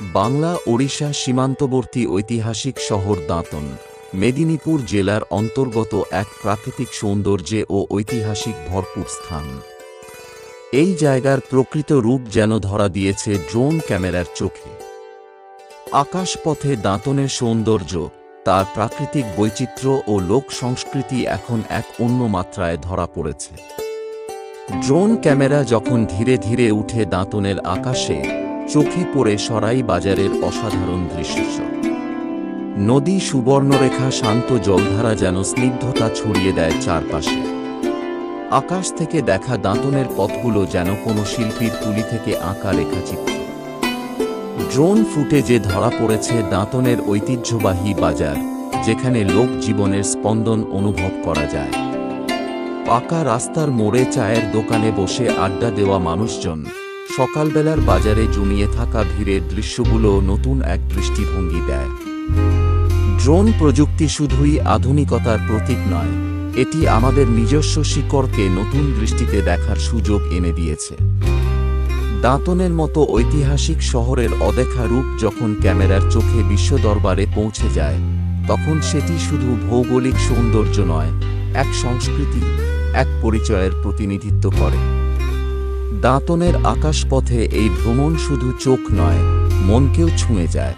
বাংলা ওড়িশা সীমান্তবর্তী ঐতিহাসিক শহর দাঁতন মেদিনীপুর জেলার অন্তর্গত এক প্রাকৃতিক সৌন্দর্যে ও ঐতিহাসিক ভরপুর স্থান। এই জায়গার প্রকৃত রূপ যেন ধরা দিয়েছে ড্রোন ক্যামেরার চোখে। আকাশপথে দাঁতনের সৌন্দর্য, তার প্রাকৃতিক বৈচিত্র্য ও লোক সংস্কৃতি এখন এক অন্য মাত্রায় ধরা পড়েছে। ড্রোন ক্যামেরা যখন ধীরে ধীরে উঠে দাঁতনের আকাশে, চোখে পড়ে সরাই বাজারের অসাধারণ দৃশ্য। নদী সুবর্ণরেখা, শান্ত জলধারা যেন স্নিগ্ধতা ছড়িয়ে দেয় চারপাশে। আকাশ থেকে দেখা দাঁতনের পথগুলো যেন কোনো শিল্পীর তুলি থেকে আঁকা রেখাচিত্র। ড্রোন ফুটেজে ধরা পড়েছে দাঁতনের ঐতিহ্যবাহী বাজার, যেখানে লোক জীবনের স্পন্দন অনুভব করা যায়। পাকা রাস্তার মোড়ে চায়ের দোকানে বসে আড্ডা দেওয়া মানুষজন, সকালবেলার বাজারে জমিয়ে থাকা ভিড়ের দৃশ্যগুলো নতুন এক দৃষ্টিভঙ্গি দেয়। ড্রোন প্রযুক্তি শুধুই আধুনিকতার প্রতীক নয়, এটি আমাদের নিজস্ব শিকড়কে নতুন দৃষ্টিতে দেখার সুযোগ এনে দিয়েছে। দাঁতনের মতো ঐতিহাসিক শহরের অদেখা রূপ যখন ক্যামেরার চোখে বিশ্ব দরবারে পৌঁছে যায়, তখন সেটি শুধু ভৌগোলিক সৌন্দর্য নয়, এক সংস্কৃতি, এক পরিচয়ের প্রতিনিধিত্ব করে। দাঁতনের আকাশপথে এই ভ্রমণ শুধু চোখ নয়, মনকেও ছুঁয়ে যায়।